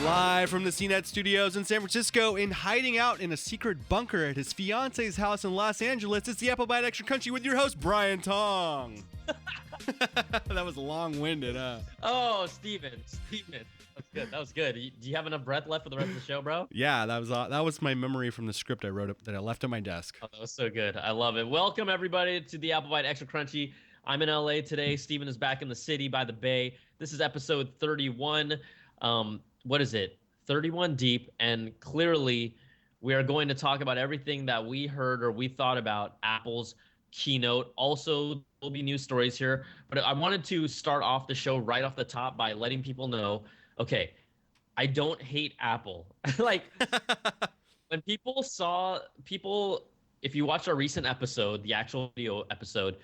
Live from the CNET studios in San Francisco and hiding out in a secret bunker at his fiance's house in Los Angeles, it's the Apple Bite Extra Crunchy with your host, Brian Tong. That was long-winded, huh? Oh, Steven. That was good. Do you have enough breath left for the rest of the show, bro? Yeah, that was my memory from the script I wrote that I left at my desk. Oh, that was so good. I love it. Welcome, everybody, to the Apple Bite Extra Crunchy. I'm in LA today. Steven is back in the city by the bay. This is episode 31. What is it? 31 deep, and clearly we are going to talk about everything that we heard or we thought about Apple's keynote. Also, there'll be news stories here, but I wanted to start off the show right off the top by letting people know, okay, I don't hate Apple. Like, when if you watch our recent episode, the actual video episode,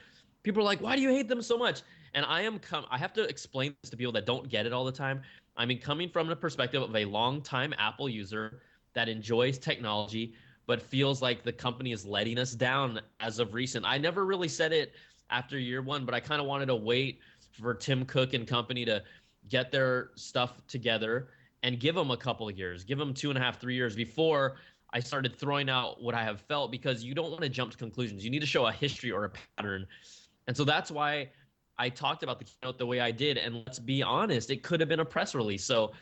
people are like, why do you hate them so much? And I have to explain this to people that don't get it all the time. I mean, coming from the perspective of a longtime Apple user that enjoys technology, but feels like the company is letting us down as of recent. I never really said it after year one, but I kind of wanted to wait for Tim Cook and company to get their stuff together and give them a couple of years, give them 2.5, 3 years before I started throwing out what I have felt, because you don't want to jump to conclusions. You need to show a history or a pattern. And so that's why I talked about the keynote the way I did. And let's be honest, it could have been a press release. So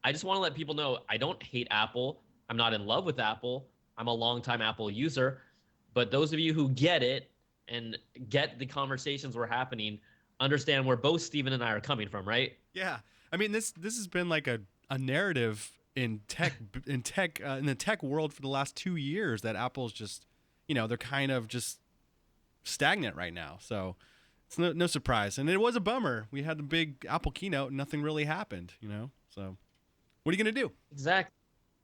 I just want to let people know I don't hate Apple. I'm not in love with Apple. I'm a longtime Apple user. But those of you who get it and get the conversations we're happening, understand where both Steven and I are coming from, right? Yeah. I mean, this has been like a narrative in the tech world for the last 2 years that Apple's just, they're kind of just stagnant right now. So it's no surprise. And it was a bummer. We had the big Apple keynote and nothing really happened, So what are you going to do? Exactly.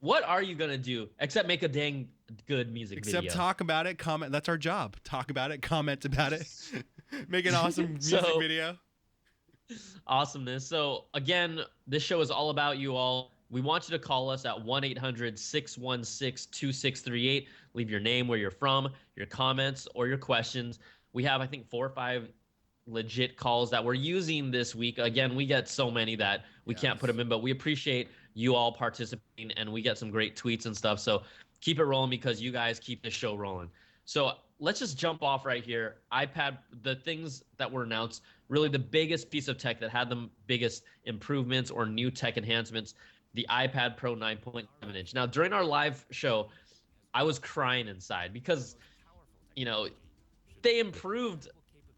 What are you going to do except make a dang good music video? Except talk about it, comment. That's our job. Talk about it, comment about it, make an awesome music video. Awesomeness. So again, this show is all about you all. We want you to call us at 1-800-616-2638. Leave your name, where you're from, your comments, or your questions. We have, I think, 4 or 5 legit calls that we're using this week. Again, we get so many that we can't put them in, but we appreciate you all participating, and we get some great tweets and stuff. So keep it rolling, because you guys keep the show rolling. So let's just jump off right here. iPad, the things that were announced, really the biggest piece of tech that had the biggest improvements or new tech enhancements, the iPad Pro 9.7 inch. Now, during our live show, I was crying inside because, they improved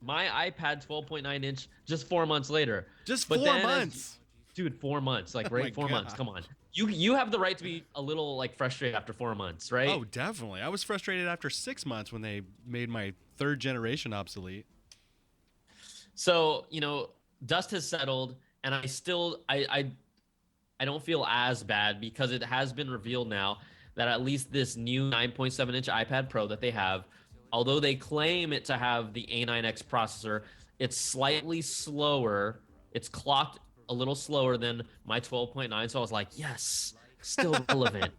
my iPad 12.9 inch just 4 months later. Just 4 months. Dude, 4 months. Like, right? 4 months. Come on. You have the right to be a little, like, frustrated after 4 months, right? Oh, definitely. I was frustrated after 6 months when they made my 3rd generation obsolete. So, dust has settled, and I don't feel as bad, because it has been revealed now that at least this new 9.7-inch iPad Pro that they have, although they claim it to have the A9X processor, it's slightly slower. It's clocked a little slower than my 12.9. So I was like, yes, still relevant.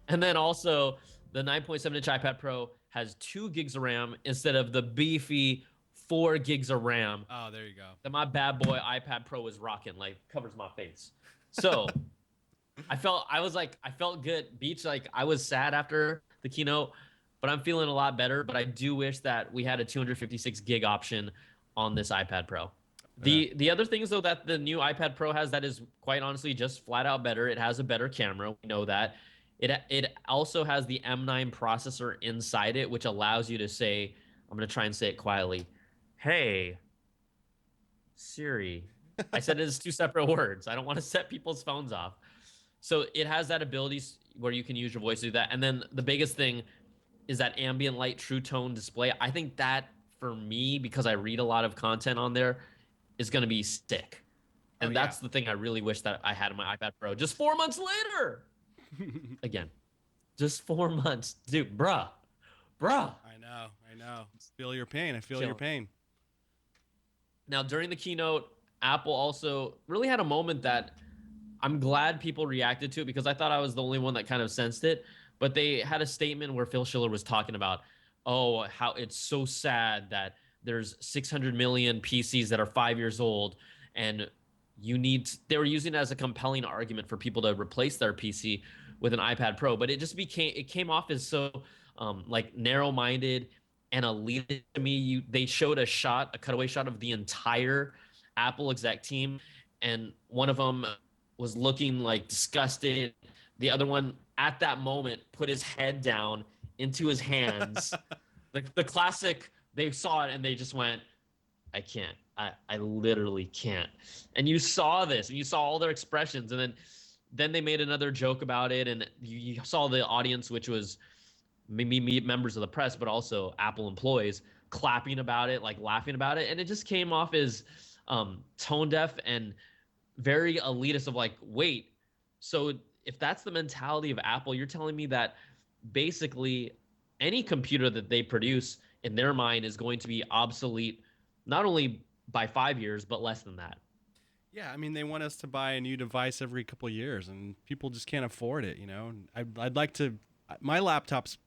And then also the 9.7-inch iPad Pro has 2 gigs of RAM instead of the beefy 4 gigs of RAM. Oh, there you go. That my bad boy iPad Pro is rocking, like, covers my face. So I felt good. Beach, like, I was sad after the keynote, but I'm feeling a lot better. But I do wish that we had a 256 gig option on this iPad Pro. The other things, though, that the new iPad Pro has that is quite honestly just flat out better. It has a better camera. We know that. It also has the M9 processor inside it, which allows you to say, I'm going to try and say it quietly, hey, Siri. I said it as 2 separate words. I don't want to set people's phones off. So it has that ability where you can use your voice to do that. And then the biggest thing is that ambient light true tone display. I think that, for me, because I read a lot of content on there, is going to be sick. And that's the thing I really wish that I had in my iPad Pro just 4 months later. Again, just 4 months. Dude, bruh. I know. Feel your pain. I feel your pain. Now, during the keynote, Apple also really had a moment that I'm glad people reacted to it, because I thought I was the only one that kind of sensed it. But they had a statement where Phil Schiller was talking about, how it's so sad that there's 600 million PCs that are 5 years old, and they were using it as a compelling argument for people to replace their PC with an iPad Pro, but it came off as so like narrow-minded and elitist to me. They showed a cutaway shot of the entire Apple exec team, and one of them was looking like disgusted. The other one at that moment put his head down into his hands. The classic, they saw it and they just went, I can't. I literally can't. And you saw this, and you saw all their expressions, and then they made another joke about it, and you saw the audience, which was members of the press, but also Apple employees, clapping about it, like laughing about it, and it just came off as tone deaf and very elitist. Of like, wait, so if that's the mentality of Apple, you're telling me that basically any computer that they produce in their mind is going to be obsolete not only by 5 years, but less than that. Yeah, I mean, they want us to buy a new device every couple of years, and people just can't afford it. You know, I'd like to. My laptop's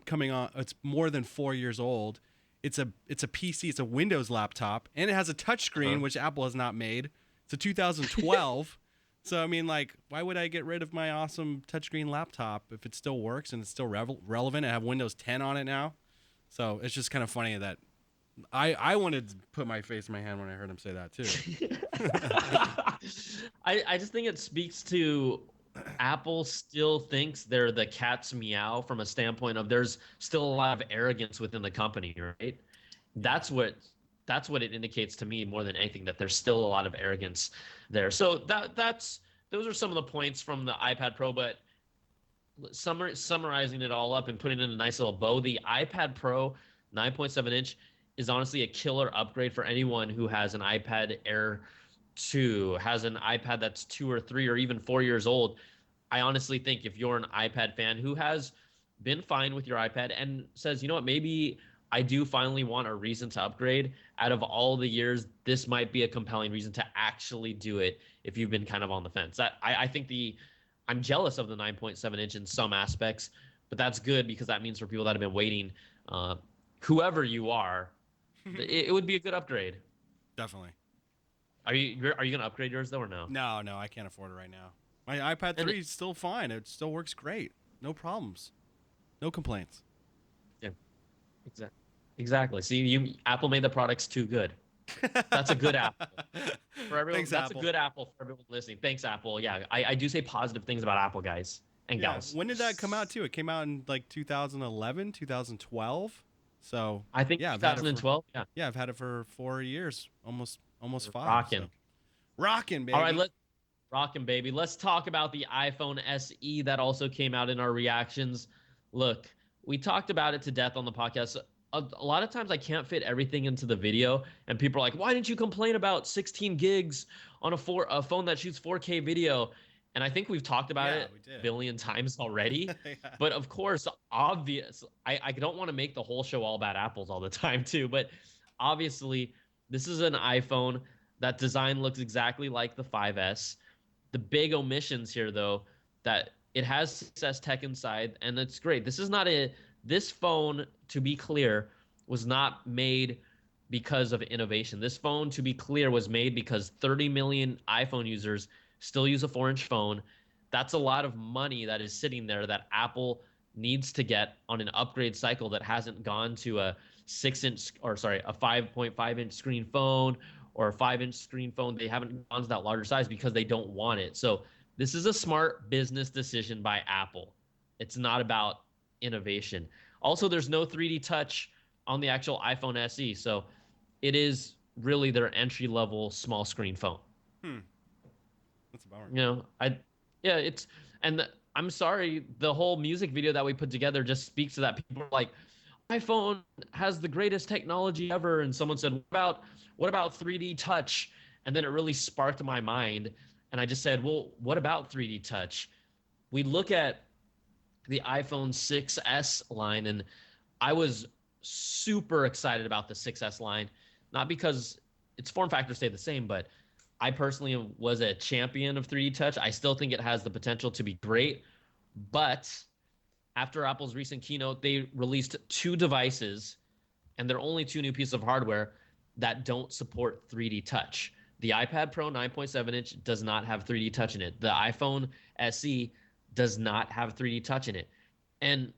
coming on. It's more than 4 years old. It's a PC. It's a Windows laptop, and it has a touchscreen, which Apple has not made. It's a 2012. So I mean, like, why would I get rid of my awesome touchscreen laptop if it still works and it's still relevant? I have Windows 10 on it now, so it's just kind of funny that I wanted to put my face in my hand when I heard him say that too. I just think it speaks to Apple still thinks they're the cat's meow from a standpoint of there's still a lot of arrogance within the company, right? That's what it indicates to me more than anything, that there's still a lot of arrogance there. So those are some of the points from the iPad Pro, but summarizing it all up and putting it in a nice little bow, the iPad Pro 9.7-inch is honestly a killer upgrade for anyone who has an iPad Air 2, has an iPad that's 2 or 3 or even 4 years old. I honestly think if you're an iPad fan who has been fine with your iPad and says, you know what, maybe I do finally want a reason to upgrade, out of all the years, this might be a compelling reason to actually do it if you've been kind of on the fence. I think I'm jealous of the 9.7-inch in some aspects, but that's good because that means for people that have been waiting, whoever you are, it would be a good upgrade. Definitely. Are you going to upgrade yours though, or no? No, I can't afford it right now. My iPad 3 is still fine. It still works great. No problems. No complaints. Yeah, exactly. See, Apple made the products too good. That's a good Apple. For everyone, Thanks, that's Apple. a good Apple for everyone listening. Thanks, Apple. Yeah, I do say positive things about Apple, guys and gals. When did that come out too? It came out in like 2011, 2012. So I think yeah, 2012. Yeah, I've had it for 4 years, almost 5. Rocking. So. Rocking, baby. All right, rocking, baby. Let's talk about the iPhone SE that also came out in our reactions. Look, we talked about it to death on the podcast. A lot of times I can't fit everything into the video, and people are like, why didn't you complain about 16 gigs on a phone that shoots 4K video? And I think we've talked about it a billion times already. Yeah. But of course, I don't want to make the whole show all about apples all the time too, but obviously this is an iPhone. That design looks exactly like the 5S. The big omissions here, though, that it has success tech inside, and it's great. This phone, to be clear, was not made because of innovation. This phone, to be clear, was made because 30 million iPhone users still use a 4-inch phone. That's a lot of money that is sitting there that Apple needs to get on an upgrade cycle that hasn't gone to a 5.5-inch screen phone or a 5-inch screen phone. They haven't gone to that larger size because they don't want it. So this is a smart business decision by Apple. It's not about innovation. Also, there's no 3D touch on the actual iPhone SE. So it is really their entry-level small screen phone. That's a bummer. I'm sorry, the whole music video that we put together just speaks to that. People are like, iPhone has the greatest technology ever, and someone said, what about 3D touch? And then it really sparked my mind, and I just said, well, what about 3D touch? We look at the iPhone 6S line, and I was super excited about the 6S line, not because its form factor stayed the same, but I personally was a champion of 3D touch. I still think it has the potential to be great, but after Apple's recent keynote, they released 2 devices, and they're only 2 new pieces of hardware that don't support 3D touch. The iPad Pro 9.7-inch does not have 3D Touch in it. The iPhone SE does not have 3D Touch in it. And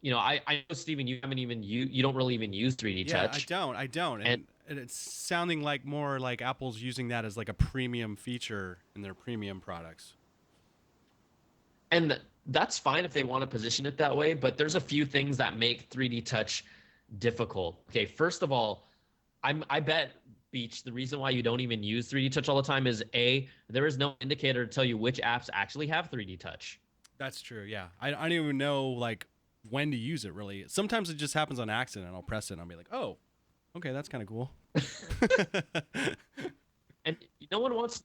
I know Steven, you don't really even use 3D Yeah, Touch. I don't, And and it's sounding like more like Apple's using that as like a premium feature in their premium products. and that's fine if they want to position it that way, but there's a few things that make 3D Touch difficult. Okay, first of all, I bet Beach, the reason why you don't even use 3D Touch all the time is A, there is no indicator to tell you which apps actually have 3D Touch. That's true. Yeah, I don't even know like when to use it really. Sometimes it just happens on accident. I'll press it and I'll be like, oh, okay, that's kind of cool. And no one wants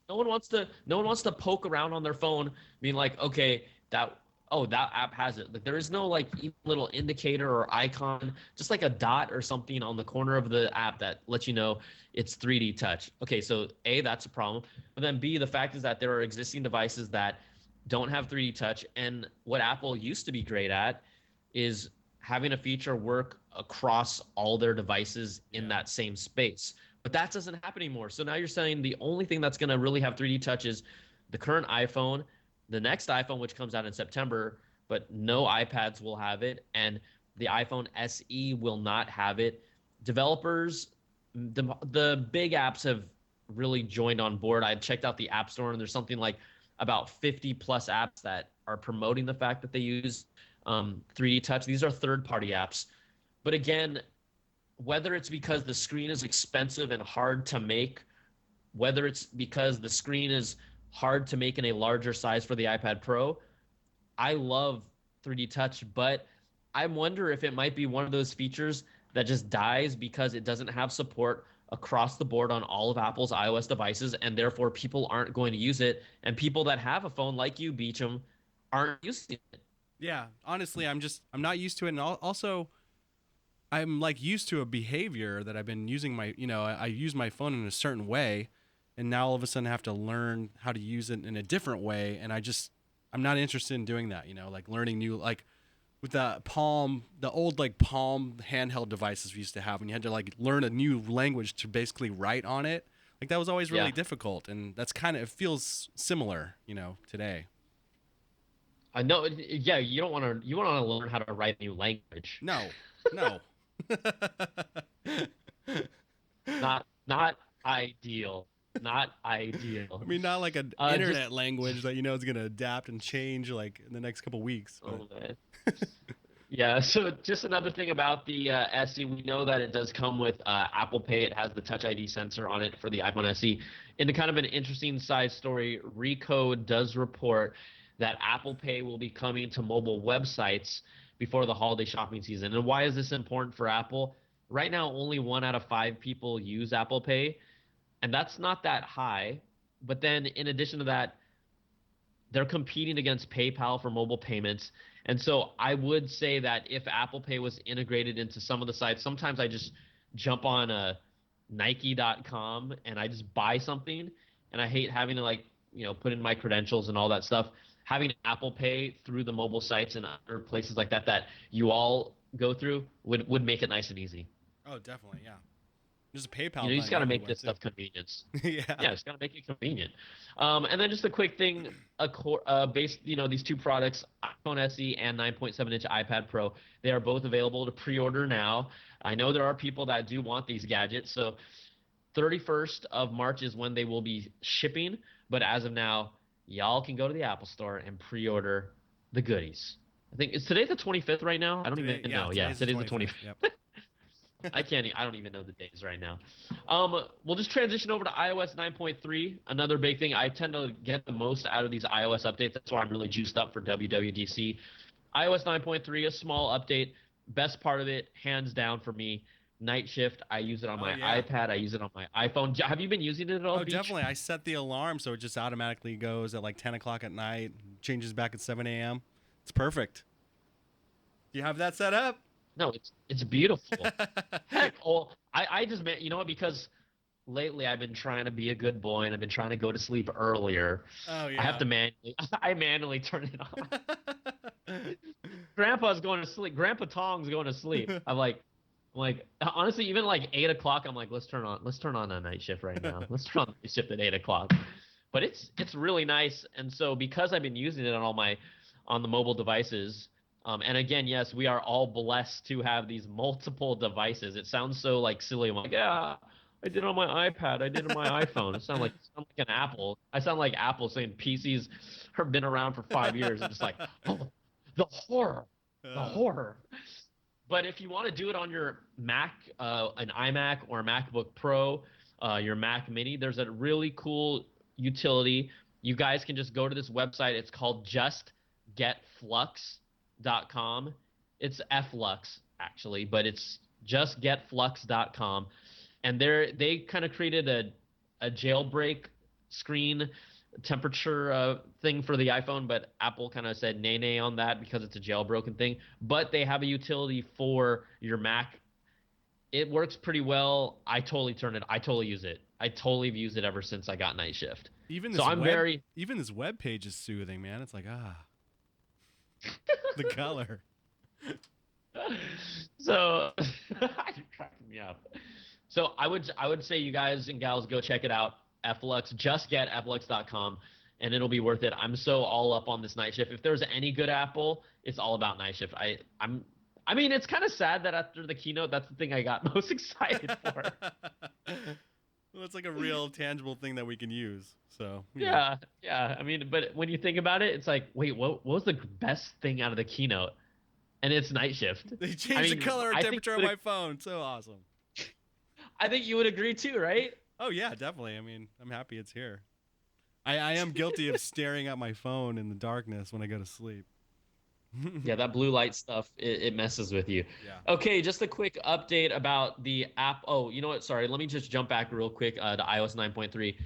to poke around on their phone being like, okay, that app has it. Like there is no like even little indicator or icon, just like a dot or something on the corner of the app that lets you know it's 3D touch. Okay, so A, that's a problem. But then B, the fact is that there are existing devices that don't have 3D touch. And what Apple used to be great at is having a feature work across all their devices in Yeah. that same space. But that doesn't happen anymore. So now you're saying the only thing that's going to really have 3D touch is the current iPhone, the next iPhone, which comes out in September, but no iPads will have it, and the iPhone SE will not have it. Developers, the big apps have really joined on board. I checked out the App Store, and there's something like about 50 plus apps that are promoting the fact that they use 3D Touch. These are third-party apps. But again, whether it's because the screen is expensive and hard to make, whether it's because the screen is hard to make in a larger size for the iPad Pro, I love 3D Touch, but I wonder if it might be one of those features that just dies because it doesn't have support across the board on all of Apple's iOS devices, and therefore people aren't going to use it. And people that have a phone like you, Beecham, aren't using it. Yeah, honestly, I'm not used to it, and also I'm like used to a behavior that I've been using I use my phone in a certain way, and now all of a sudden I have to learn how to use it in a different way, and I'm not interested in doing that. Like learning new like with the old like Palm handheld devices we used to have, when you had to like learn a new language to basically write on it. Like that was always Yeah, really difficult, and that's kind of it feels similar, today. I know. Yeah, you want to learn how to write a new language. No, no. Not ideal. Not ideal. I mean, not like an Just internet language that is going to adapt and change like in the next couple weeks. But oh man. Yeah. So just another thing about the SE, we know that it does come with Apple Pay. It has the Touch ID sensor on it for the iPhone SE. In kind of an interesting side story, Recode does report that Apple Pay will be coming to mobile websites before the holiday shopping season. And why is this important for Apple? Right now, only 1 out of 5 people use Apple Pay, and that's not that high. But then, in addition to that, they're competing against PayPal for mobile payments. And so I would say that if Apple Pay was integrated into some of the sites, sometimes I just jump on Nike.com and I just buy something, and I hate having to put in my credentials and all that stuff. Having Apple Pay through the mobile sites and other places like that you all go through would make it nice and easy. oh, definitely, yeah. There's a PayPal You just button got to make everywhere this too. stuff convenient. Yeah. Yeah, it's got to make it convenient. And then just a quick thing, these two products, iPhone SE and 9.7-inch iPad Pro, they are both available to pre-order now. I know there are people that do want these gadgets, so 31st of March is when they will be shipping. But as of now, y'all can go to the Apple Store and pre-order the goodies. I think it's today the 25th right now. I don't Today, even yeah, know. Yeah, today's the today's the 25th. 25th. Yep. I don't even know the days right now. We'll just transition over to iOS 9.3. Another big thing. I tend to get the most out of these iOS updates. That's why I'm really juiced up for WWDC. iOS 9.3, a small update. Best part of it, hands down for me, night shift. I use it on Oh my yeah. iPad. I use it on my iPhone. Have you been using it at all, Oh, Beach? definitely. I set the alarm so it just automatically goes at like 10 o'clock at night, changes back at 7 a.m. It's perfect. Do you have that set up? No, it's beautiful. Heck, oh, I just meant, you know what? Because lately I've been trying to be a good boy and I've been trying to go to sleep earlier. Oh I have yeah. to I manually turn it on. Grandpa's going to sleep. Grandpa Tong's going to sleep. I'm like, I'm like, honestly, even like 8 o'clock, I'm like, let's turn on a night shift right now. Let's turn on the night shift at 8 o'clock. But it's really nice, and so because I've been using it on the mobile devices, and again, yes, we are all blessed to have these multiple devices. It sounds so like silly. I'm like, yeah, I did it on my iPad, I did it on my iPhone. It sound like an Apple. I sound like Apple saying PCs have been around for 5 years, and just like, oh, the horror, the Uh, horror. But if you want to do it on your Mac, an iMac or a MacBook Pro, your Mac Mini, there's a really cool utility. You guys can just go to this website. It's called justgetflux.com. It's flux actually, but it's justgetflux.com. And they kind of created a jailbreak screen temperature thing for the iPhone, but Apple kind of said nay nay on that because it's a jailbroken thing. But they have a utility for your Mac. It works pretty well. I totally use it. I totally have used it ever since I got night shift. even So this I'm web, very even this web page is soothing, man. It's like the color. so you're cracking me up. So I would say you guys and gals go check it out. Flux, just get flux.com, and it'll be worth it. I'm so all up on this night shift. If there's any good Apple, it's all about night shift. I mean, it's kind of sad that after the keynote, that's the thing I got most excited for. Well, it's like a real tangible thing that we can use. So Yeah, yeah. I mean, but when you think about it, it's like, wait, what was the best thing out of the keynote? And it's night shift. They I changed the mean, color and I think temperature of my phone. So awesome. I think you would agree too, right? Oh yeah, definitely. I mean, I'm happy it's here. I am guilty of staring at my phone in the darkness when I go to sleep. Yeah, that blue light stuff, it messes with you. Yeah. Okay, just a quick update about the app. Oh, you know what? Sorry, let me just jump back real quick to iOS 9.3.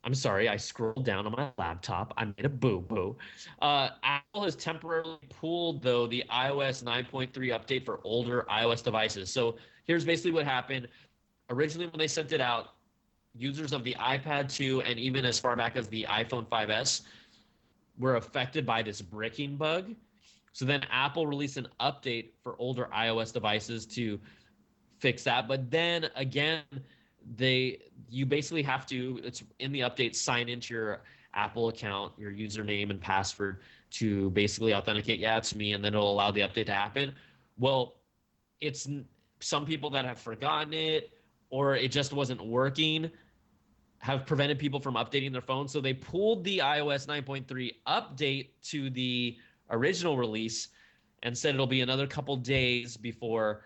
I'm sorry, I scrolled down on my laptop. I made a boo-boo. Apple has temporarily pulled, though, the iOS 9.3 update for older iOS devices. So here's basically what happened. Originally, when they sent it out, users of the iPad 2 and even as far back as the iPhone 5S were affected by this bricking bug. So then Apple released an update for older iOS devices to fix that. But then again, you basically have to, it's in the update, sign into your Apple account, your username and password to basically authenticate, yeah, it's me, and then it'll allow the update to happen. Well, it's some people that have forgotten it or it just wasn't working have prevented people from updating their phone. So they pulled the iOS 9.3 update to the original release and said it'll be another couple days before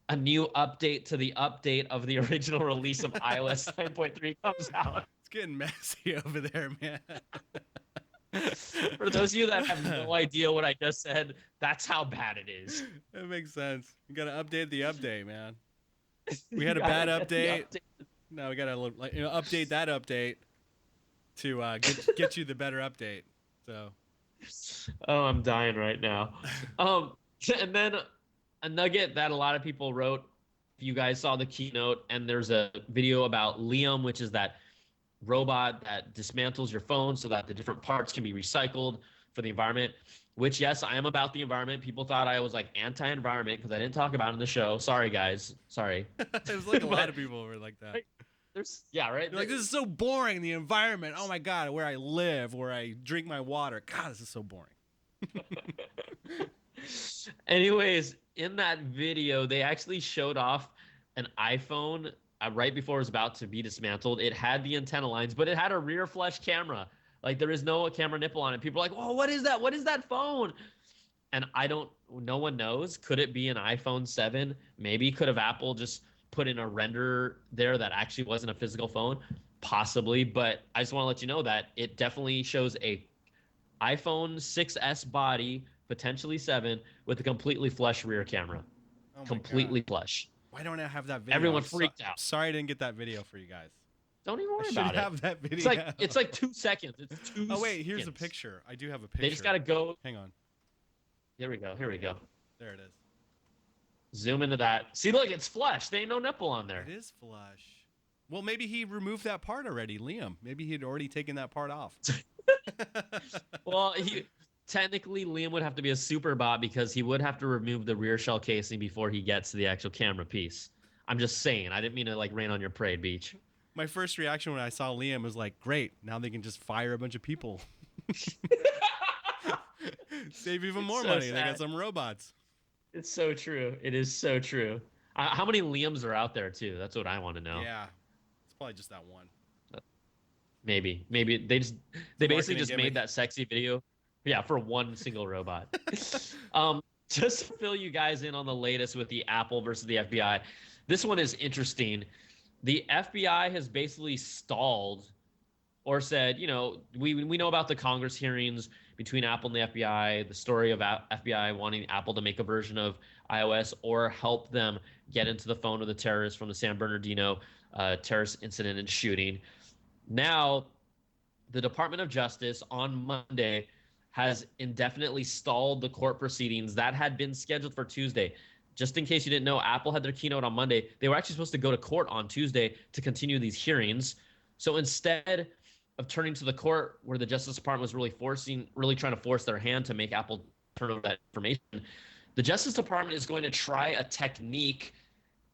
a new update to the update of the original release of iOS 9.3 comes out. It's getting messy over there, man. For those of you that have no idea what I just said, that's how bad it is. That makes sense. You gotta update the update, man. We had a bad update. Now we gotta update that update to get you the better update. So. Oh, I'm dying right now. And then a nugget that a lot of people wrote. If you guys saw the keynote, and there's a video about Liam, which is that robot that dismantles your phone so that the different parts can be recycled for the environment. Which, yes, I am about the environment. People thought I was like anti-environment because I didn't talk about it in the show. Sorry, guys. Sorry. It was like a lot of people were like that. Yeah, right. You're like, this is so boring. The environment. Oh my god, where I live, where I drink my water. God, this is so boring. Anyways, in that video, they actually showed off an iPhone right before it was about to be dismantled. It had the antenna lines, but it had a rear flush camera. Like there is no camera nipple on it. People are like, "Oh, what is that? What is that phone?" And no one knows. Could it be an iPhone 7? Maybe could have Apple just put in a render there that actually wasn't a physical phone? Possibly, but I just want to let you know that it definitely shows a iPhone 6S body, potentially 7, with a completely flush rear camera. Oh Completely god. flush. Why don't I have that video? Everyone freaked out. Sorry I didn't get that video for you guys. Don't even worry I about should have that video. It's like 2 seconds. It's 2 Oh wait, here's a seconds. picture. I do have a picture. They just got to go. Hang on. Here we go. There it is. Zoom into that. See, look, it's flush. There ain't no nipple on there. It is flush. Well, maybe he removed that part already, Liam. Maybe he had already taken that part off. Well, technically Liam would have to be a super bot because he would have to remove the rear shell casing before he gets to the actual camera piece. I'm just saying. I didn't mean to like rain on your parade, Beach. My first reaction when I saw Liam was like, great, now they can just fire a bunch of people. Save even more So money. They got sad. some robots. It's so true. It is so true. How many Liams are out there too? That's what I want to know. Yeah. It's probably just that one. Maybe The they basically marketing just made gimmick. that sexy video, yeah, for one single robot. um, just to fill you guys in on the latest with the Apple versus the FBI. This one is interesting. The FBI has basically stalled or said, we know about the Congress hearings between Apple and the FBI, the story of FBI wanting Apple to make a version of iOS or help them get into the phone of the terrorists from the San Bernardino terrorist incident and shooting. Now, the Department of Justice on Monday has indefinitely stalled the court proceedings that had been scheduled for Tuesday. Just in case you didn't know, Apple had their keynote on Monday. They were actually supposed to go to court on Tuesday to continue these hearings. So instead of turning to the court where the Justice Department was really trying to force their hand to make Apple turn over that information, the Justice Department is going to try a technique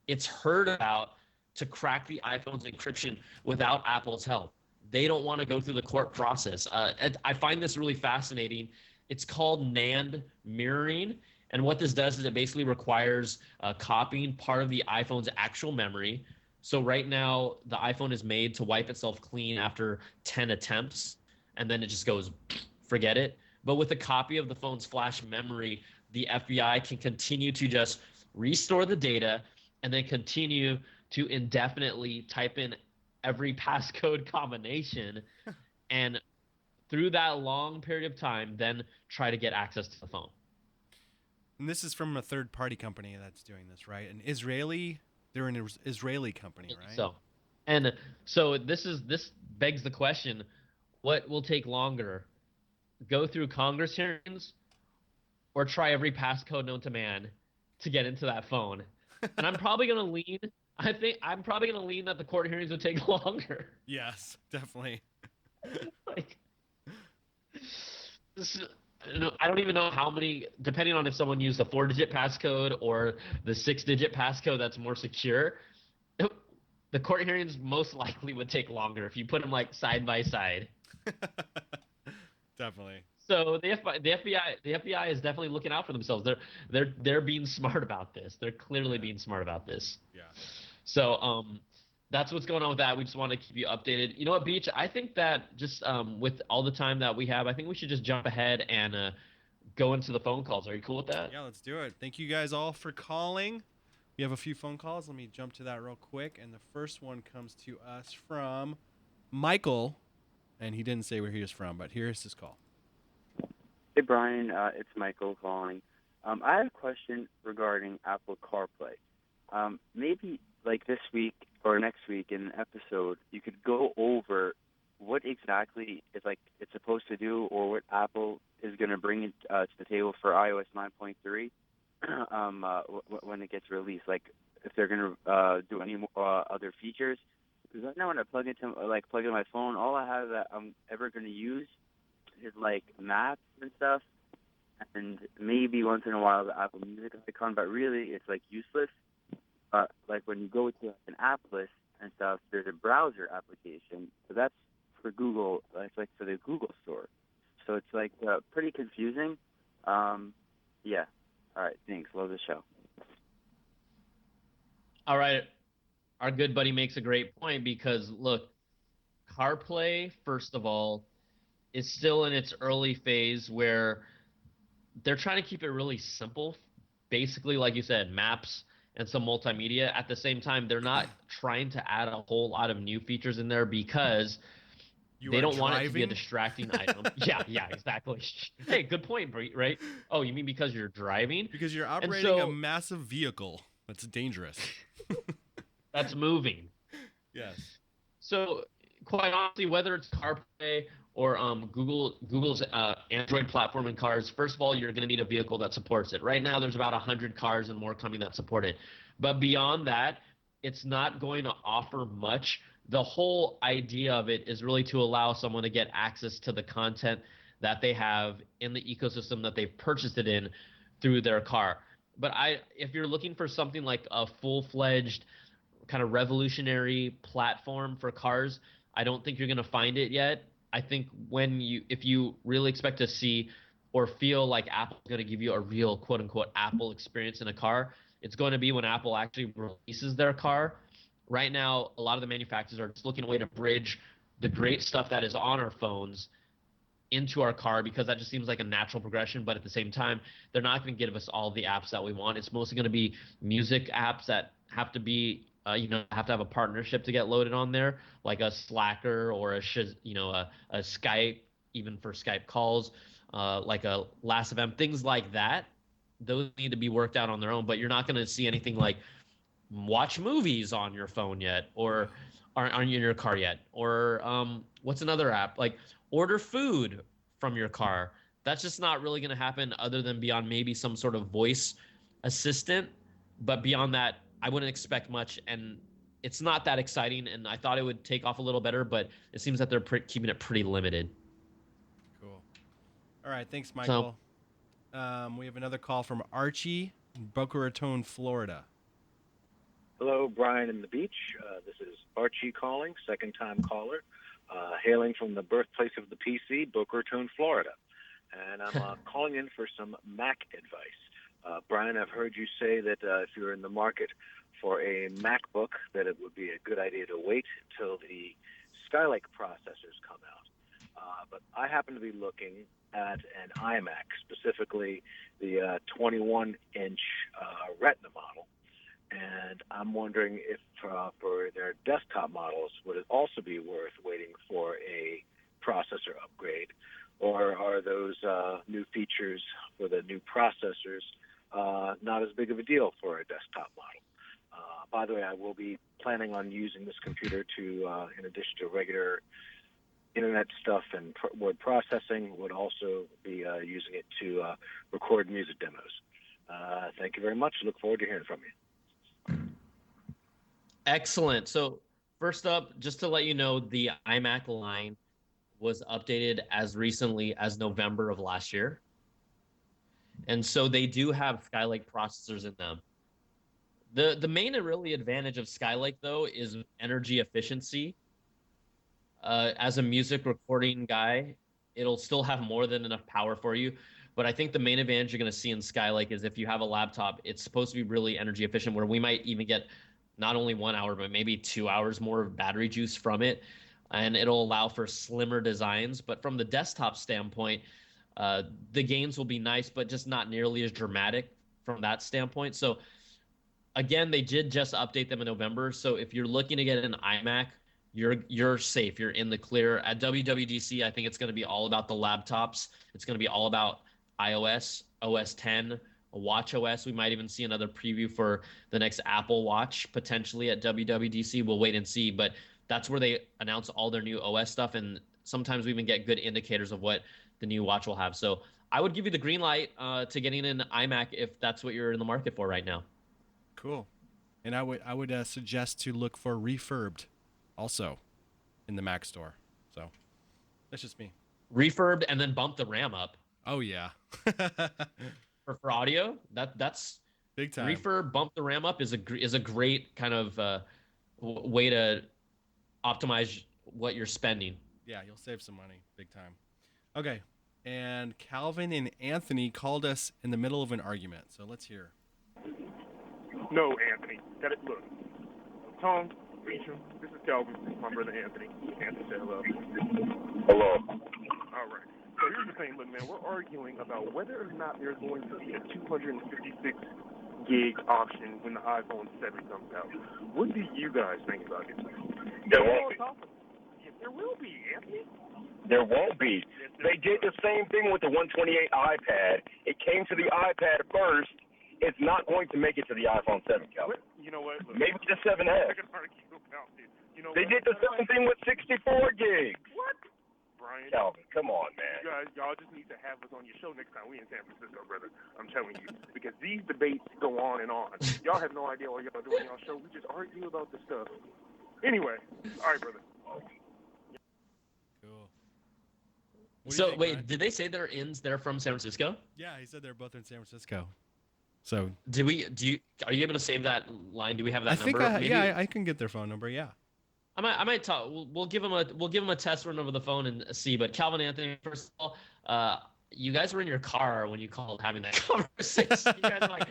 it's heard about to crack the iPhone's encryption without Apple's help. They don't want to go through the court process. I find this really fascinating. It's called NAND mirroring. And what this does is it basically requires copying part of the iPhone's actual memory. So right now, the iPhone is made to wipe itself clean after 10 attempts, and then it just goes, forget it. But with a copy of the phone's flash memory, the FBI can continue to just restore the data and then continue to indefinitely type in every passcode combination and through that long period of time then try to get access to the phone. And this is from a third party company that's doing this, right? They're an Israeli company, right? So this begs the question, what will take longer? Go through Congress hearings or try every passcode known to man to get into that phone? And I'm probably going to lean that the court hearings would take longer. Yes, definitely. Like, this, I don't even know how many, depending on if someone used the 4-digit passcode or the 6-digit passcode that's more secure, the court hearings most likely would take longer if you put them like side by side. Definitely. So the FBI is definitely looking out for themselves. They're being smart about this. They're clearly being smart about this. Yeah. So that's what's going on with that. We just want to keep you updated. You know what, Beach? I think that just with all the time that we have, I think we should just jump ahead and go into the phone calls. Are you cool with that? Yeah, let's do it. Thank you guys all for calling. We have a few phone calls. Let me jump to that real quick. And the first one comes to us from Michael. And he didn't say where he was from, but here's his call. Hey, Brian. It's Michael calling. I have a question regarding Apple CarPlay. Maybe like this week or next week in an episode, you could go over what exactly it's supposed to do, or what Apple is going to bring it to the table for iOS 9.3 when it gets released. Like if they're going to do any other features. Because right now when I plug in my phone, all I have that I'm ever going to use is like maps and stuff, and maybe once in a while the Apple Music icon, but really it's like useless. Like when you go to an app list and stuff, there's a browser application, so that's for Google. It's like for the Google store, so it's like pretty confusing. Yeah. All right. Thanks. Love the show. All right. Our good buddy makes a great point because look, CarPlay, first of all, is still in its early phase where they're trying to keep it really simple. Basically, like you said, maps and some multimedia. At the same time, they're not trying to add a whole lot of new features in there because they don't want it to be a distracting item. Yeah, exactly. Hey, good point, right? Oh, you mean because you're driving? Because you're operating a massive vehicle that's dangerous. That's moving. Yes. So, quite honestly, whether it's CarPlay or Google's Android platform in cars, first of all, you're going to need a vehicle that supports it. Right now, there's about 100 cars and more coming that support it. But beyond that, it's not going to offer much. The whole idea of it is really to allow someone to get access to the content that they have in the ecosystem that they've purchased it in through their car. But if you're looking for something like a full-fledged kind of revolutionary platform for cars, I don't think you're going to find it yet. I think if you really expect to see or feel like Apple's going to give you a real quote unquote Apple experience in a car, it's going to be when Apple actually releases their car. Right now, a lot of the manufacturers are just looking at a way to bridge the great stuff that is on our phones into our car, because that just seems like a natural progression. But at the same time, they're not going to give us all the apps that we want. It's mostly going to be music apps that have to be have to have a partnership to get loaded on there, like a Slacker or a Skype, even for Skype calls, like a Last.fm, things like that. Those need to be worked out on their own. But you're not going to see anything like watch movies on your phone yet, or aren't in your car yet, or what's another app, like order food from your car. That's just not really going to happen, other than beyond maybe some sort of voice assistant. But beyond that, I wouldn't expect much, and it's not that exciting. And I thought it would take off a little better, but it seems that they're keeping it pretty limited. Cool. All right, thanks, So Michael. We have another call from Archie in Boca Raton, Florida. Hello, Brian and the Beach. This is Archie calling, second-time caller, hailing from the birthplace of the PC, Boca Raton, Florida. And I'm calling in for some Mac advice. Brian, I've heard you say that if you're in the market for a MacBook, that it would be a good idea to wait until the Skylake processors come out. But I happen to be looking at an iMac, specifically the 21-inch Retina model. And I'm wondering if for their desktop models, would it also be worth waiting for a processor upgrade? Or are those new features for the new processors not as big of a deal for a desktop model? By the way, I will be planning on using this computer to, in addition to regular internet stuff and word processing, would also be using it to record music demos. Thank you very much. Look forward to hearing from you. excellent. So first up, just to let you know, the iMac line was updated as recently as November of last year. And so they do have Skylake processors in them. The main and really advantage of Skylake, though, is energy efficiency. As a music recording guy, it'll still have more than enough power for you. But I think the main advantage you're going to see in Skylake is if you have a laptop, it's supposed to be really energy efficient, where we might even get not only 1 hour, but maybe 2 hours more of battery juice from it. And it'll allow for slimmer designs. But from the desktop standpoint, the gains will be nice, but just not nearly as dramatic from that standpoint. So again, they did just update them in November. So if you're looking to get an iMac, you're safe. You're in the clear. At WWDC, I think it's going to be all about the laptops. It's going to be all about iOS, OS 10, Watch OS. We might even see another preview for the next Apple Watch potentially at WWDC. We'll wait and see. But that's where they announce all their new OS stuff, and sometimes we even get good indicators of what the new watch will have. So I would give you the green light to getting an iMac if that's what you're in the market for right now. Cool. And I would suggest to look for Refurbed also in the Mac store. So that's just me. Refurbed and then bump the RAM up. Oh yeah. for audio, that's big time. Refurb, bump the RAM up is a great kind of way to optimize what you're spending. Yeah, you'll save some money big time. Okay. And Calvin and Anthony called us in the middle of an argument. So let's hear. No, Anthony. Look. Tom, Beecham, this is Calvin. This is my brother Anthony. Anthony said hello. Hello. All right. So here's the thing. Look, man, we're arguing about whether or not there's going to be a 256 gig option when the iPhone 7 comes out. What do you guys think about it? There won't be. Yes, there will be, Anthony. There won't be. Yes, They did the same thing with the 128 iPad. It came to the iPad first. It's not going to make it to the iPhone 7, Calvin. You know what? Look, Maybe the 7S. I can argue about it. You know They what? did the same thing with 64 gigs. What? Brian. Calvin, come on, man. Y'all just need to have us on your show next time we in San Francisco, brother. I'm telling you. Because these debates go on and on. Y'all have no idea what y'all do on y'all show. We just argue about the stuff. Anyway. All right, brother. Cool. What do you So think, wait, Brian? did they say they're from San Francisco? Yeah, he said they're both in San Francisco. So Are you able to save that line? Do we have I that think number? Maybe I can get their phone number. Yeah. I might talk. We'll give him a test run over the phone and see. But Calvin Anthony, first of all, you guys were in your car when you called having that conversation. You guys were like,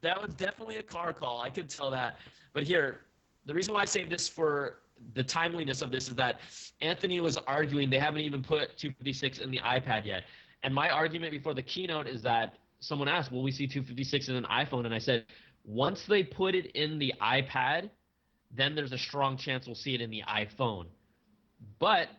that was definitely a car call. I could tell that. But here, the reason why I saved this for the timeliness of this is that Anthony was arguing they haven't even put 256 in the iPad yet. And my argument before the keynote is that someone asked, will we see 256 in an iPhone? And I said, once they put it in the iPad, then there's a strong chance we'll see it in the iPhone. But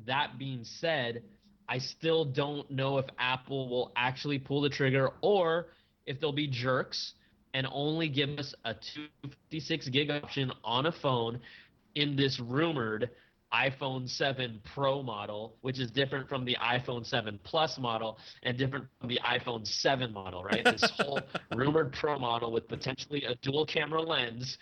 that being said, I still don't know if Apple will actually pull the trigger or if they'll be jerks and only give us a 256 gig option on a phone in this rumored iPhone 7 Pro model, which is different from the iPhone 7 Plus model and different from the iPhone 7 model, right? This whole rumored Pro model with potentially a dual camera lens.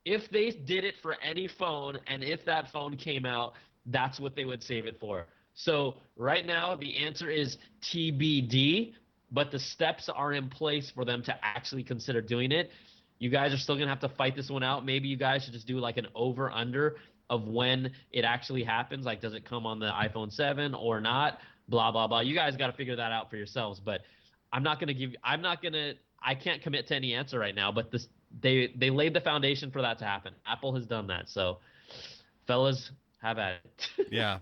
If they did it for any phone and if that phone came out, that's what they would save it for. So right now the answer is TBD, but the steps are in place for them to actually consider doing it. You guys are still going to have to fight this one out. Maybe you guys should just do like an over-under of when it actually happens. Like, does it come on the iPhone 7 or not? Blah, blah, blah. You guys got to figure that out for yourselves. But I can't commit to any answer right now, but they laid the foundation for that to happen. Apple has done that. So, fellas, have at it. Yeah.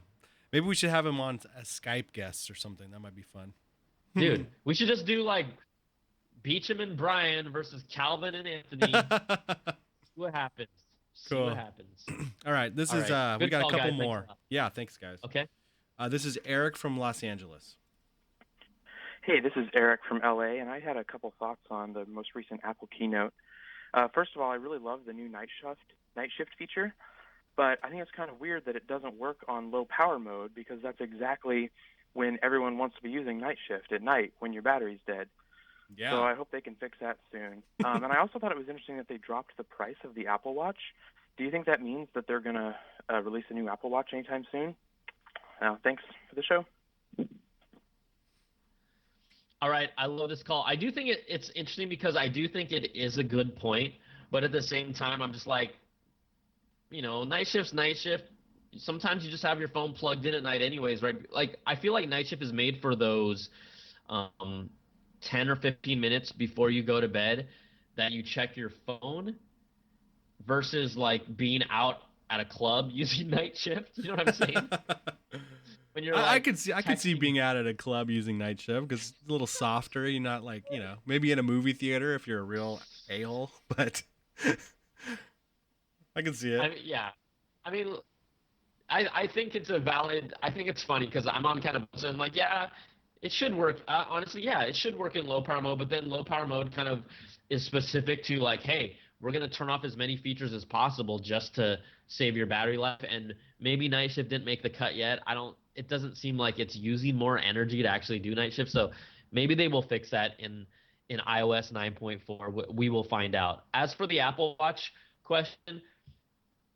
Maybe we should have him on as Skype guests or something. That might be fun. Dude, we should just do like Beecham and Brian versus Calvin and Anthony. See what happens. See Cool. what happens. All right. We Good got a call, couple guys. more. Thanks a lot. Yeah. Thanks, guys. Okay. This is Eric from Los Angeles. Hey, this is Eric from LA, and I had a couple thoughts on the most recent Apple keynote. First of all, I really love the new night shift feature, but I think it's kind of weird that it doesn't work on low power mode because that's exactly when everyone wants to be using night shift at night when your battery's dead. Yeah. So I hope they can fix that soon. And I also thought it was interesting that they dropped the price of the Apple Watch. Do you think that means that they're going to release a new Apple Watch anytime soon? Thanks for the show. All right, I love this call. I do think it's interesting because I do think it is a good point, but at the same time, I'm just like, night shift's night shift. Sometimes you just have your phone plugged in at night anyways, right? Like, I feel like night shift is made for those 10 or 15 minutes before you go to bed that you check your phone versus, like, being out at a club using night shift. You know what I'm saying? When you're I could see being out at a club using night shift because it's a little softer. You're not like, maybe in a movie theater if you're a real a-hole, but I can see it. I think it's I think it's funny because I'm on kind of, so I'm like, yeah, it should work. Honestly, yeah, it should work in low power mode, but then low power mode kind of is specific to like, hey, we're going to turn off as many features as possible just to save your battery life. And maybe night shift didn't make the cut yet. It doesn't seem like it's using more energy to actually do night shift. So maybe they will fix that in iOS 9.4. We will find out. As for the Apple Watch question,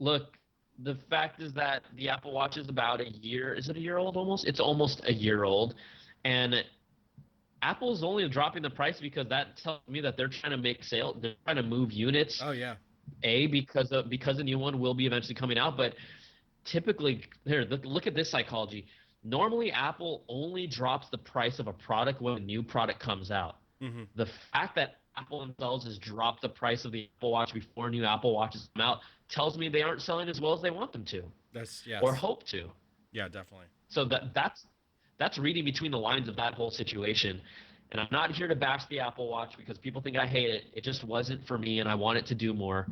look, the fact is that the Apple Watch is about a year. Is it a year old almost? It's almost a year old. And Apple's only dropping the price because that tells me that they're trying to make sales. They're trying to move units. Oh, yeah. Because the new one will be eventually coming out. But typically, look at this psychology. Normally, Apple only drops the price of a product when a new product comes out. Mm-hmm. The fact that Apple themselves has dropped the price of the Apple Watch before new Apple Watches come out tells me they aren't selling as well as they want them to. Or hope to. Yeah, definitely. So that's reading between the lines of that whole situation. And I'm not here to bash the Apple Watch because people think I hate it. It just wasn't for me, and I want it to do more.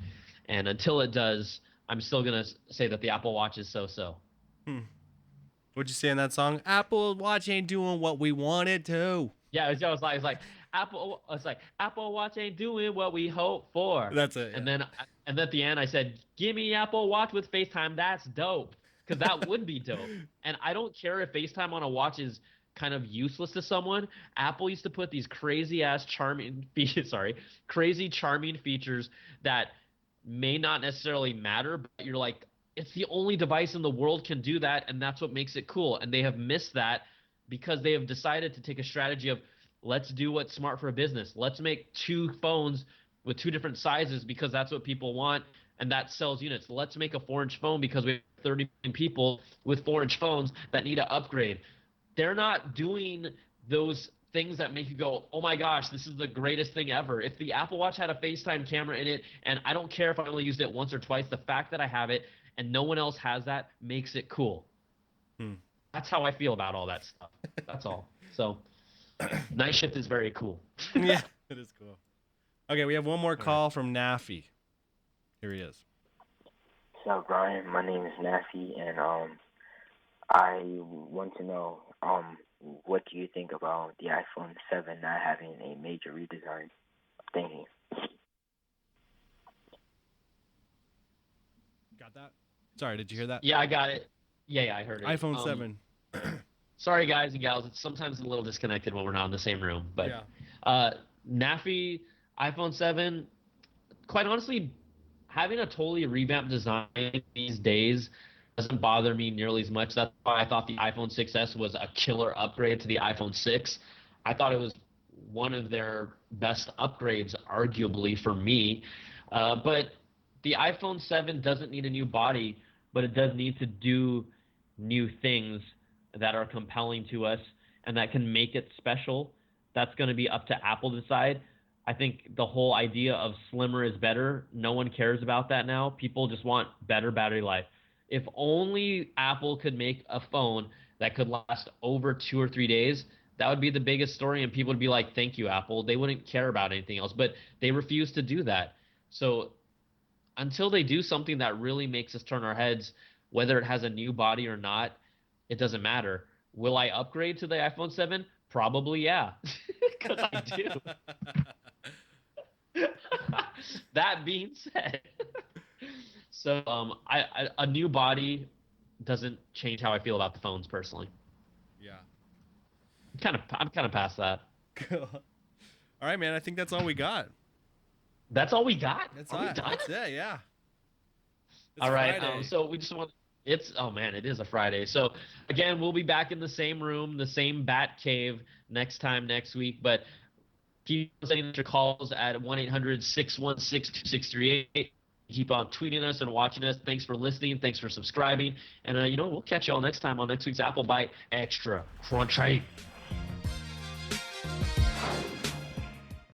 And until it does, I'm still going to say that the Apple Watch is so-so. What'd you say in that song? Apple Watch ain't doing what we want it to. Yeah, it was like Apple Watch ain't doing what we hope for. That's it. Yeah. And then at the end I said, "Give me Apple Watch with FaceTime. That's dope." Because that would be dope. And I don't care if FaceTime on a watch is kind of useless to someone. Apple used to put these crazy charming features that may not necessarily matter, but you're like, it's the only device in the world can do that, and that's what makes it cool. And they have missed that because they have decided to take a strategy of let's do what's smart for a business. Let's make 2 phones with 2 different sizes because that's what people want and that sells units. Let's make a 4-inch phone because we have 30 million people with 4-inch phones that need to upgrade. They're not doing those things that make you go, oh my gosh, this is the greatest thing ever. If the Apple Watch had a FaceTime camera in it, and I don't care if I only used it once or twice, the fact that I have it and no one else has that makes it cool. That's how I feel about all that stuff. That's all. So night shift is very cool. Yeah, it is cool. Okay, we have one more call from Nafi. Here he is. What's up, Brian? My name is Nafi, and I want to know what do you think about the iPhone 7 not having a major redesign? Thank you. Got that? Sorry, did you hear that? Yeah, I got it. Yeah, I heard it. iPhone 7. Sorry, guys and gals. It's sometimes a little disconnected when we're not in the same room. But Nafi, iPhone 7, quite honestly, having a totally revamped design these days doesn't bother me nearly as much. That's why I thought the iPhone 6s was a killer upgrade to the iPhone 6. I thought it was one of their best upgrades, arguably, for me. But the iPhone 7 doesn't need a new body, but it does need to do new things that are compelling to us and that can make it special. That's going to be up to Apple to decide. I think the whole idea of slimmer is better, no one cares about that now. People just want better battery life. If only Apple could make a phone that could last over 2 or 3 days, that would be the biggest story, and people would be like, thank you, Apple. They wouldn't care about anything else, but they refuse to do that. So until they do something that really makes us turn our heads, whether it has a new body or not, it doesn't matter. Will I upgrade to the iPhone 7? Probably, yeah, because I do. That being said, so a new body doesn't change how I feel about the phones personally. Yeah. I'm kind of past that. Cool. All right, man. I think that's all we got. That's all we got. That's all. That's it. Yeah. It's all right. Friday. So we just want. It is a Friday. So again, we'll be back in the same room, the same bat cave next week. But keep sending your calls at 1-800-616-2638. Keep on tweeting us and watching us. Thanks for listening. Thanks for subscribing. And we'll catch you all next time on next week's Apple Bite Extra Crunchy.